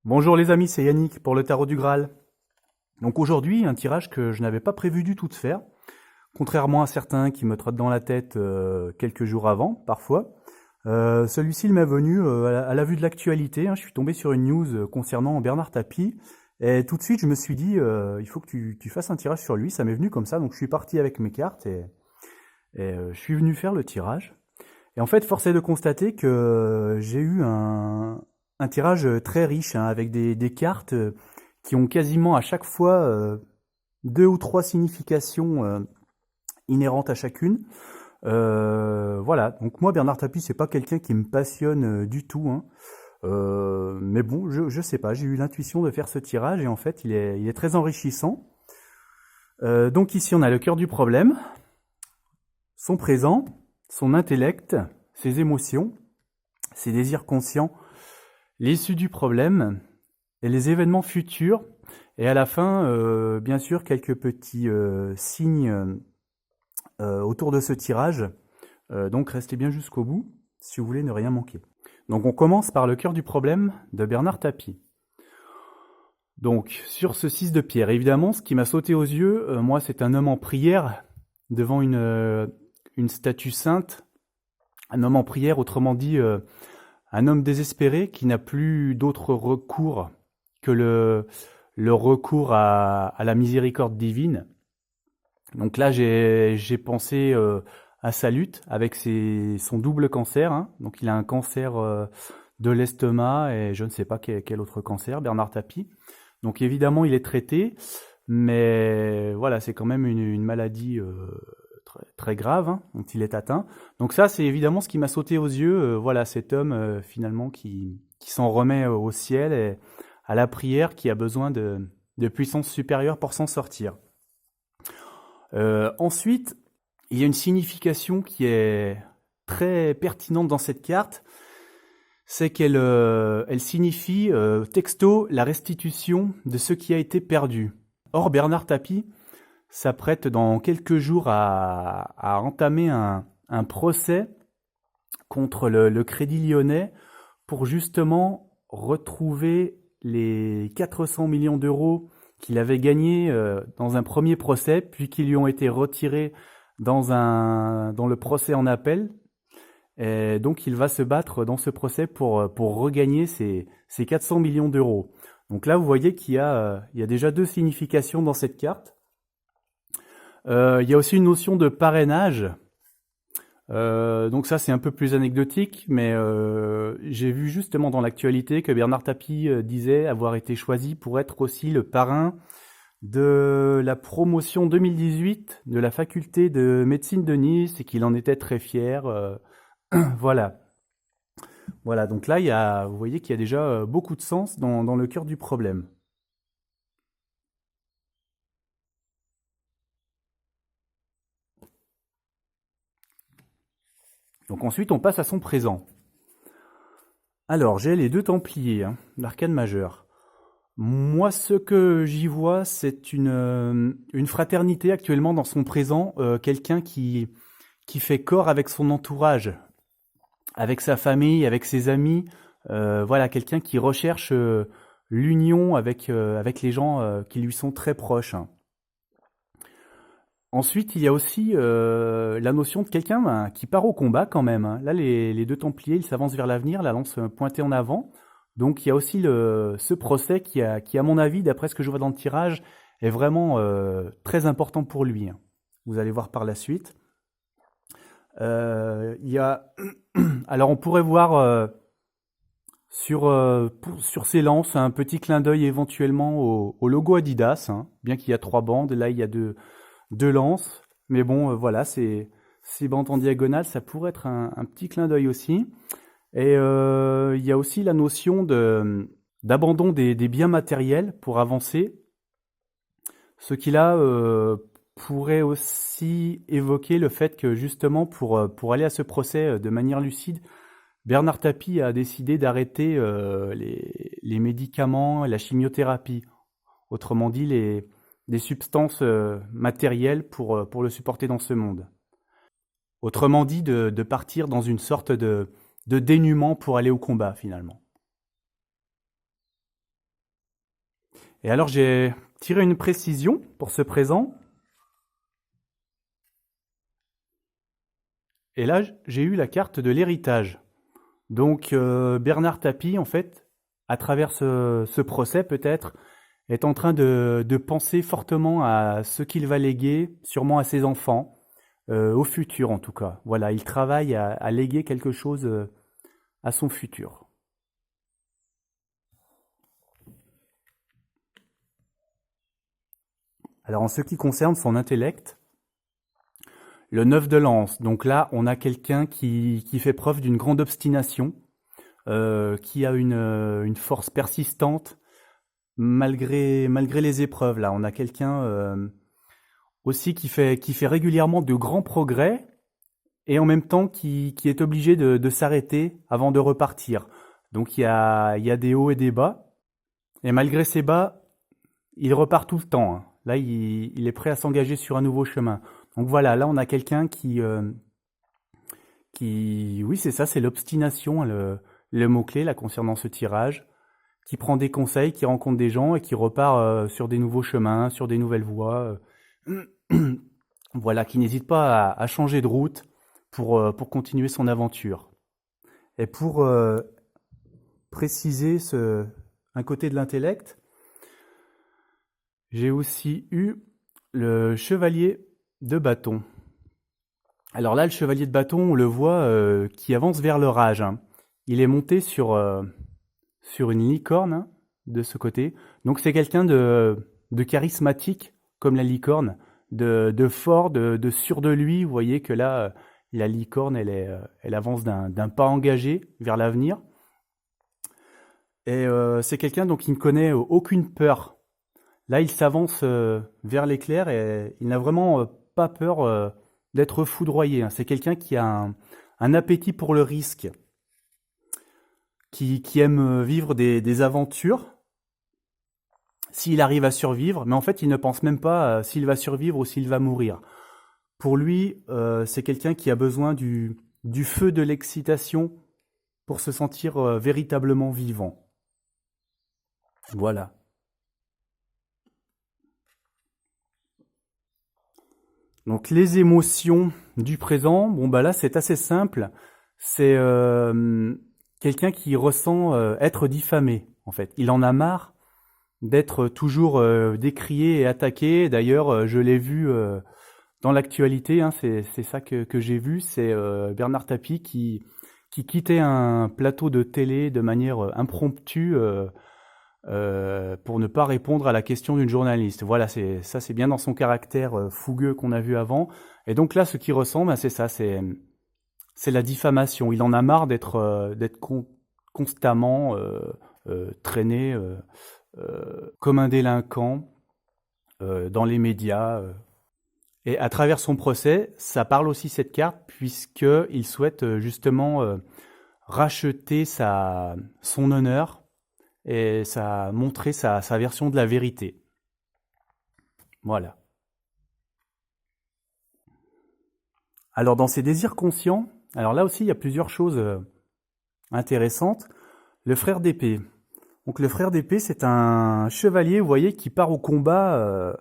Bonjour les amis, c'est Yannick pour le tarot du Graal. Donc aujourd'hui, un tirage que je n'avais pas prévu du tout de faire, contrairement à certains qui me trottent dans la tête quelques jours avant, parfois. Celui-ci il m'est venu à la vue de l'actualité, hein. Je suis tombé sur une news concernant Bernard Tapie, et tout de suite je me suis dit, il faut que tu fasses un tirage sur lui, ça m'est venu comme ça, donc je suis parti avec mes cartes et je suis venu faire le tirage. Et en fait, force est de constater que j'ai eu un tirage très riche, hein, avec des cartes qui ont quasiment à chaque fois deux ou trois significations inhérentes à chacune. Voilà, donc moi Bernard Tapie, c'est pas quelqu'un qui me passionne du tout, hein. Mais bon, je sais pas, j'ai eu l'intuition de faire ce tirage et en fait il est très enrichissant. Donc ici on a le cœur du problème, son présent, son intellect, ses émotions, ses désirs conscients, l'issue du problème et les événements futurs. Et à la fin, bien sûr, quelques petits signes autour de ce tirage. Donc restez bien jusqu'au bout si vous voulez ne rien manquer. Donc on commence par le cœur du problème de Bernard Tapie. Donc sur ce 6 de pierre, évidemment, ce qui m'a sauté aux yeux, moi c'est un homme en prière devant une statue sainte. Un homme en prière, autrement dit, un homme désespéré qui n'a plus d'autre recours que le recours à la miséricorde divine. Donc là, j'ai pensé à sa lutte avec son double cancer, hein. Donc il a un cancer de l'estomac et je ne sais pas quel autre cancer, Bernard Tapie. Donc évidemment, il est traité, mais voilà, c'est quand même une maladie très, très grave, hein, dont il est atteint. Donc ça, c'est évidemment ce qui m'a sauté aux yeux. Voilà, cet homme finalement qui s'en remet au ciel et à la prière, qui a besoin de puissance supérieure pour s'en sortir. Ensuite, il y a une signification qui est très pertinente dans cette carte, c'est qu'elle elle signifie texto la restitution de ce qui a été perdu. Or, Bernard Tapie s'apprête dans quelques jours à entamer un procès contre le Crédit Lyonnais pour justement retrouver les 400 millions d'euros qu'il avait gagnés dans un premier procès, puis qui lui ont été retirés dans le procès en appel. Et donc il va se battre dans ce procès pour regagner ces 400 millions d'euros. Donc là, vous voyez qu'il y a déjà deux significations dans cette carte. Il y a aussi une notion de parrainage. Donc ça, c'est un peu plus anecdotique, mais j'ai vu justement dans l'actualité que Bernard Tapie disait avoir été choisi pour être aussi le parrain de la promotion 2018 de la faculté de médecine de Nice et qu'il en était très fier. Voilà. Voilà, donc là, vous voyez qu'il y a déjà beaucoup de sens dans le cœur du problème. Donc ensuite, on passe à son présent. Alors, j'ai les deux Templiers, hein, l'arcane majeur. Moi, ce que j'y vois, c'est une fraternité actuellement dans son présent, quelqu'un qui fait corps avec son entourage, avec sa famille, avec ses amis. Voilà, quelqu'un qui recherche l'union avec les gens qui lui sont très proches, hein. Ensuite, il y a aussi la notion de quelqu'un qui part au combat quand même, hein. Là, les deux Templiers, ils s'avancent vers l'avenir, la lance pointée en avant. Donc, il y a aussi ce procès qui, à mon avis, d'après ce que je vois dans le tirage, est vraiment très important pour lui, hein. Vous allez voir par la suite. Il y a... Alors, on pourrait voir sur ces lances un petit clin d'œil éventuellement au logo Adidas, hein. Bien qu'il y a 3 bandes, là, il y a deux lances, mais bon, voilà, ces bandes en diagonale, ça pourrait être un petit clin d'œil aussi. Et il y a aussi la notion d'abandon des biens matériels pour avancer, ce qui là pourrait aussi évoquer le fait que justement pour aller à ce procès de manière lucide, Bernard Tapie a décidé d'arrêter les médicaments et la chimiothérapie, autrement dit des substances matérielles pour le supporter dans ce monde. Autrement dit, de partir dans une sorte de dénuement pour aller au combat, finalement. Et alors j'ai tiré une précision pour ce présent. Et là, j'ai eu la carte de l'héritage. Donc Bernard Tapie, en fait, à travers ce procès peut-être, est en train de penser fortement à ce qu'il va léguer, sûrement à ses enfants, au futur en tout cas. Voilà, il travaille à léguer quelque chose à son futur. Alors en ce qui concerne son intellect, le 9 de lance, donc là on a quelqu'un qui fait preuve d'une grande obstination, qui a une force persistante malgré les épreuves. Là on a quelqu'un aussi qui fait régulièrement de grands progrès et en même temps qui est obligé de s'arrêter avant de repartir. Donc il y a des hauts et des bas, et malgré ces bas, il repart tout le temps, hein. Là, il est prêt à s'engager sur un nouveau chemin. Donc voilà, là on a quelqu'un oui c'est ça, c'est l'obstination, hein, le mot-clé là concernant ce tirage, qui prend des conseils, qui rencontre des gens et qui repart sur des nouveaux chemins, sur des nouvelles voies. Voilà, qui n'hésite pas à changer de route pour continuer son aventure. Et pour préciser un côté de l'intellect, j'ai aussi eu le chevalier de bâton. Alors là, le chevalier de bâton, on le voit qui avance vers l'orage, hein. Il est monté sur une licorne, hein, de ce côté. Donc c'est quelqu'un de charismatique, comme la licorne, de fort, de sûr de lui. Vous voyez que là, la licorne, elle avance d'un pas engagé vers l'avenir. Et c'est quelqu'un donc qui ne connaît aucune peur. Là, il s'avance vers l'éclair et il n'a vraiment pas peur d'être foudroyé, hein. C'est quelqu'un qui a un appétit pour le risque, qui aime vivre des aventures, s'il arrive à survivre, mais en fait, il ne pense même pas s'il va survivre ou s'il va mourir. Pour lui, c'est quelqu'un qui a besoin du feu de l'excitation pour se sentir véritablement vivant. Voilà. Donc les émotions du présent, bon bah là c'est assez simple, c'est quelqu'un qui ressent être diffamé en fait. Il en a marre d'être toujours décrié et attaqué. D'ailleurs, je l'ai vu dans l'actualité, hein, c'est ça que j'ai vu, c'est Bernard Tapie qui quittait un plateau de télé de manière impromptue pour ne pas répondre à la question d'une journaliste. Voilà, c'est bien dans son caractère fougueux qu'on a vu avant. Et donc là, ce qui ressemble, c'est ça, c'est la diffamation. Il en a marre d'être constamment traîné comme un délinquant dans les médias. Et à travers son procès, ça parle aussi cette carte, puisqu'il souhaite justement racheter son honneur et ça montrer sa version de la vérité. Voilà. Alors dans ses désirs conscients, alors là aussi il y a plusieurs choses intéressantes. Le frère d'épée. Donc le frère d'épée, c'est un chevalier, vous voyez, qui part au combat,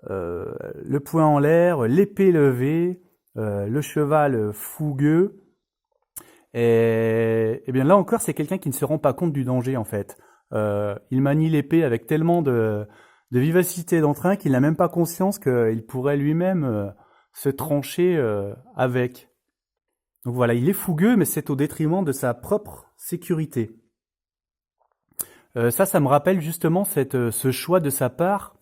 le poing en l'air, l'épée levée, le cheval fougueux. Et bien là encore, c'est quelqu'un qui ne se rend pas compte du danger en fait. Il manie l'épée avec tellement de vivacité et d'entrain qu'il n'a même pas conscience qu'il pourrait lui-même se trancher avec. Donc voilà, il est fougueux, mais c'est au détriment de sa propre sécurité. Ça me rappelle justement ce choix de sa part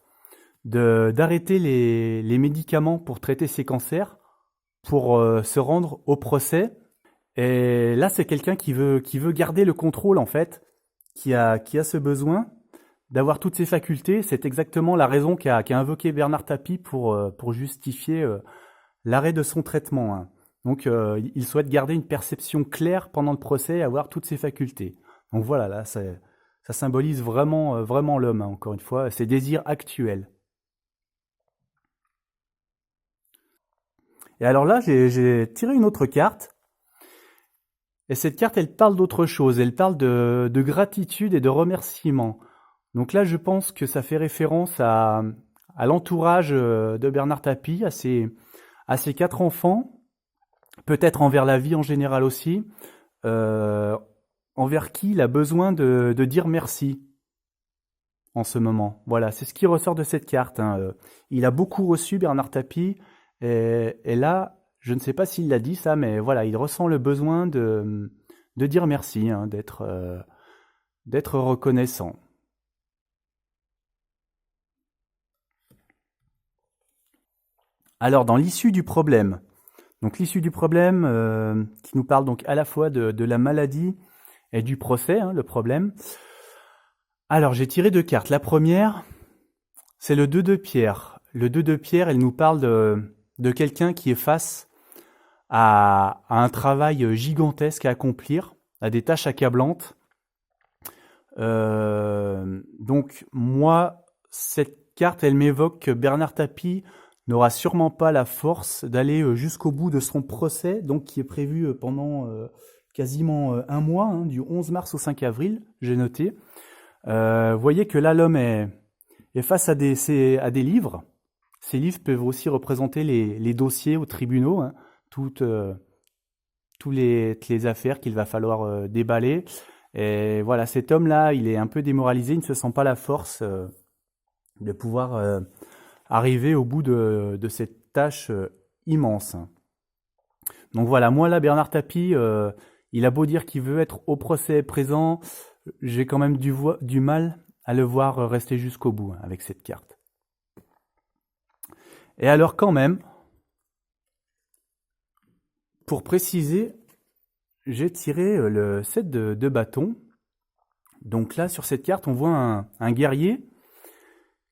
d'arrêter les médicaments pour traiter ses cancers, pour se rendre au procès. Et là, c'est quelqu'un qui veut garder le contrôle en fait, qui a ce besoin d'avoir toutes ses facultés. C'est exactement la raison qu'a invoqué Bernard Tapie pour justifier l'arrêt de son traitement, hein. Donc, il souhaite garder une perception claire pendant le procès et avoir toutes ses facultés. Donc voilà, là, ça symbolise vraiment, vraiment l'homme, hein, encore une fois, ses désirs actuels. Et alors là, j'ai tiré une autre carte. Et cette carte, elle parle d'autre chose. Elle parle de gratitude et de remerciement. Donc là, je pense que ça fait référence à l'entourage de Bernard Tapie, à ses 4 enfants, peut-être envers la vie en général aussi, euh, envers qui il a besoin de dire merci en ce moment. Voilà, c'est ce qui ressort de cette carte, hein. Il a beaucoup reçu Bernard Tapie, et là, je ne sais pas s'il l'a dit ça, mais voilà, il ressent le besoin de dire merci, hein, d'être reconnaissant. Alors, dans l'issue du problème, donc l'issue du problème qui nous parle donc à la fois de la maladie et du procès, hein, le problème. Alors, j'ai tiré 2 cartes. La première, c'est le 2 de pierre. Le 2 de pierre, elle nous parle de quelqu'un qui est face à un travail gigantesque à accomplir, à des tâches accablantes. Donc moi, cette carte, elle m'évoque que Bernard Tapie n'aura sûrement pas la force d'aller jusqu'au bout de son procès, donc qui est prévu pendant quasiment un mois, hein, du 11 mars au 5 avril, j'ai noté. Vous voyez que là, l'homme est face à des livres. Ces livres peuvent aussi représenter les dossiers aux tribunaux, hein, toutes les affaires qu'il va falloir déballer. Et voilà, cet homme-là, il est un peu démoralisé, il ne se sent pas la force de pouvoir arriver au bout de cette tâche immense. Donc voilà, moi là, Bernard Tapie, il a beau dire qu'il veut être au procès présent, j'ai quand même du mal à le voir rester jusqu'au bout, hein, avec cette carte. Et alors quand même, pour préciser, j'ai tiré le 7 de bâton. Donc là, sur cette carte, on voit un guerrier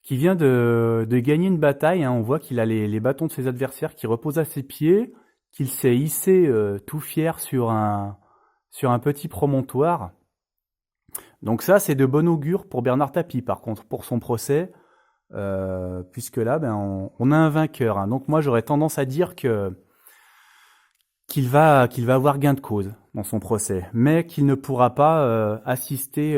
qui vient de gagner une bataille, hein. On voit qu'il a les bâtons de ses adversaires qui reposent à ses pieds, qu'il s'est hissé tout fier sur un petit promontoire. Donc ça, c'est de bon augure pour Bernard Tapie, par contre, pour son procès, puisque là, on a un vainqueur, hein. Donc moi, j'aurais tendance à dire qu'il va avoir gain de cause dans son procès, mais qu'il ne pourra pas assister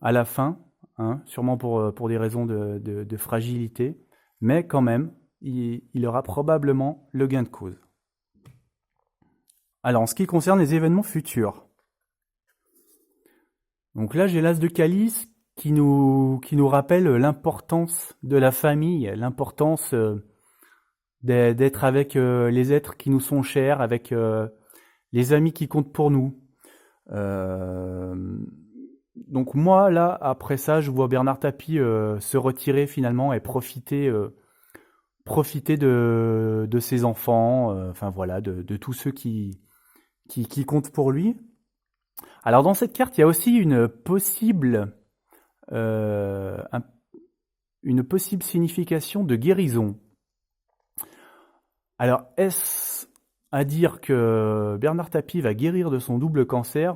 à la fin, hein, sûrement pour des raisons de fragilité, mais quand même, il aura probablement le gain de cause. Alors, en ce qui concerne les événements futurs, donc là, j'ai l'as de calice qui nous rappelle l'importance de la famille, l'importance d'être avec les êtres qui nous sont chers, avec les amis qui comptent pour nous. Donc moi, là, après ça, je vois Bernard Tapie se retirer finalement et profiter de ses enfants, enfin voilà, de tous ceux qui comptent pour lui. Alors dans cette carte, il y a aussi une possible signification de guérison. Alors, est-ce à dire que Bernard Tapie va guérir de son double cancer?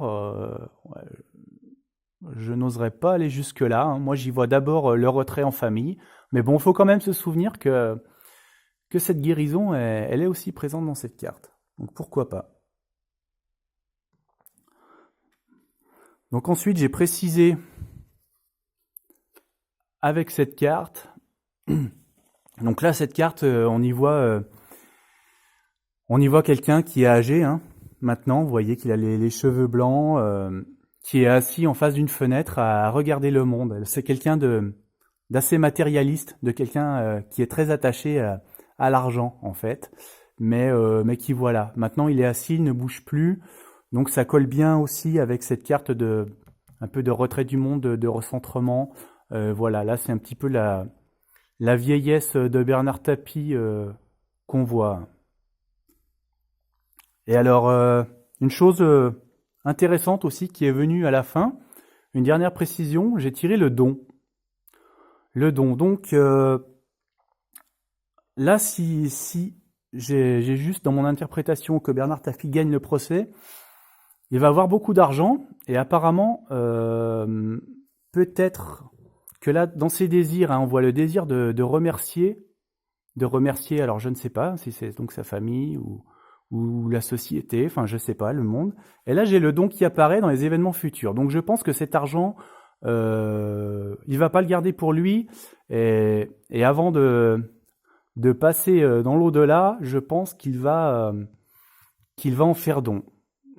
Je n'oserais pas aller jusque-là, hein. Moi, j'y vois d'abord le retrait en famille. Mais bon, il faut quand même se souvenir que cette guérison, elle est aussi présente dans cette carte. Donc, pourquoi pas? Donc ensuite, j'ai précisé avec cette carte. Donc là, cette carte, on y voit quelqu'un qui est âgé, hein. Maintenant, vous voyez qu'il a les cheveux blancs, qui est assis en face d'une fenêtre à regarder le monde. C'est quelqu'un d'assez matérialiste, de quelqu'un qui est très attaché à l'argent, en fait. Mais qui, voilà, maintenant il est assis, il ne bouge plus. Donc ça colle bien aussi avec cette carte un peu de retrait du monde, de recentrement. Voilà, là c'est un petit peu la vieillesse de Bernard Tapie qu'on voit. Et alors, une chose intéressante aussi qui est venue à la fin, une dernière précision, j'ai tiré le don. Le don. Donc là, si j'ai juste dans mon interprétation que Bernard Tapie gagne le procès, il va avoir beaucoup d'argent et apparemment, peut-être que là, dans ses désirs, hein, on voit le désir de remercier, alors je ne sais pas si c'est donc sa famille ou la société, enfin je sais pas, le monde. Et là, j'ai le don qui apparaît dans les événements futurs. Donc je pense que cet argent il va pas le garder pour lui. Et avant de passer dans l'au-delà, je pense qu'il va en faire don.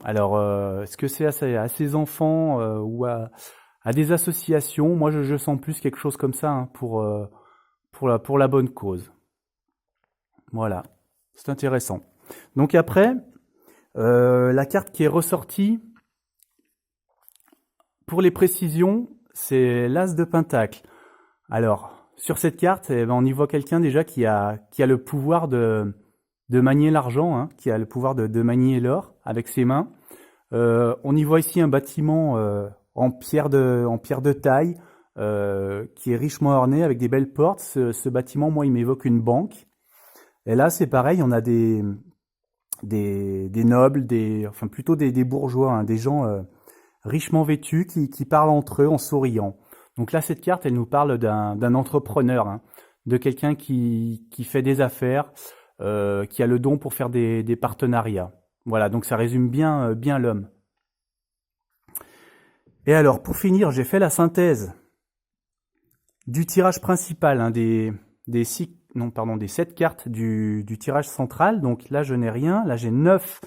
Alors, est-ce que c'est à ses enfants ou à des associations? Moi, je sens plus quelque chose comme ça, hein, pour la bonne cause. Voilà, c'est intéressant. Donc après, la carte qui est ressortie, pour les précisions, c'est l'As de Pentacle. Alors, sur cette carte, eh ben, on y voit quelqu'un déjà qui a le pouvoir de manier l'argent, hein, qui a le pouvoir de manier l'or avec ses mains. On y voit ici un bâtiment en pierre de taille, qui est richement orné avec des belles portes. Ce bâtiment, moi, il m'évoque une banque. Et là, c'est pareil, on a des nobles, enfin plutôt des bourgeois, hein, des gens richement vêtus qui parlent entre eux en souriant. Donc là, cette carte, elle nous parle d'un entrepreneur, hein, de quelqu'un qui fait des affaires, qui a le don pour faire des partenariats. Voilà, donc ça résume bien l'homme. Et alors, pour finir, j'ai fait la synthèse du tirage principal, hein, des 7 cartes du tirage central. Donc là, je n'ai rien. Là, j'ai 9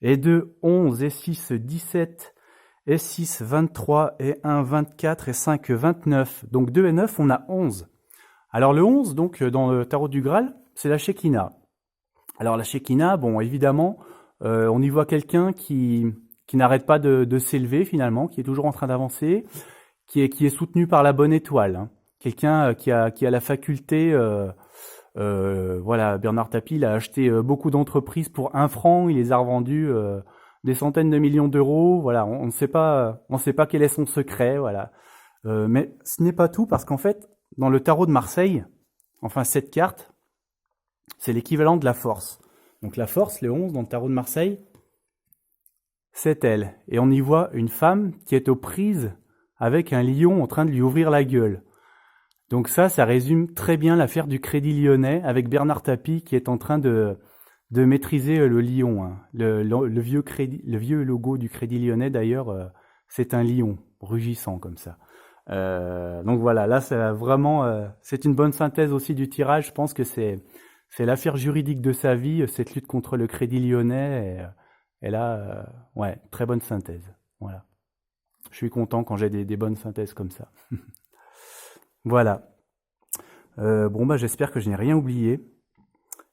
et 2, 11 et 6, 17 et 6, 23 et 1, 24 et 5, 29. Donc 2 et 9, on a 11. Alors le 11, donc dans le tarot du Graal, c'est la Shekinah. Alors la Shekinah, bon, évidemment, on y voit quelqu'un qui n'arrête pas de s'élever finalement, qui est toujours en train d'avancer, qui est soutenu par la bonne étoile, hein. Quelqu'un qui a la faculté, voilà, Bernard Tapie, il a acheté beaucoup d'entreprises pour 1 franc, il les a revendues des centaines de millions d'euros. Voilà, on ne sait pas quel est son secret, voilà. Mais ce n'est pas tout, parce qu'en fait, dans le tarot de Marseille, enfin cette carte, c'est l'équivalent de la force. Donc la force, le 11 dans le tarot de Marseille, c'est elle. Et on y voit une femme qui est aux prises avec un lion en train de lui ouvrir la gueule. Donc ça résume très bien l'affaire du Crédit Lyonnais avec Bernard Tapie qui est en train de maîtriser le lion, hein. Le vieux logo du Crédit Lyonnais d'ailleurs, c'est un lion rugissant comme ça. Donc voilà, là c'est vraiment, c'est une bonne synthèse aussi du tirage. Je pense que c'est l'affaire juridique de sa vie, cette lutte contre le Crédit Lyonnais. Et là, ouais, très bonne synthèse. Voilà. Je suis content quand j'ai des bonnes synthèses comme ça. Voilà. Bon bah j'espère que je n'ai rien oublié.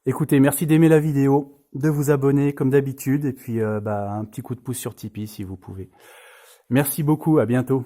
Écoutez, merci d'aimer la vidéo, de vous abonner comme d'habitude, et puis un petit coup de pouce sur Tipeee si vous pouvez. Merci beaucoup, à bientôt.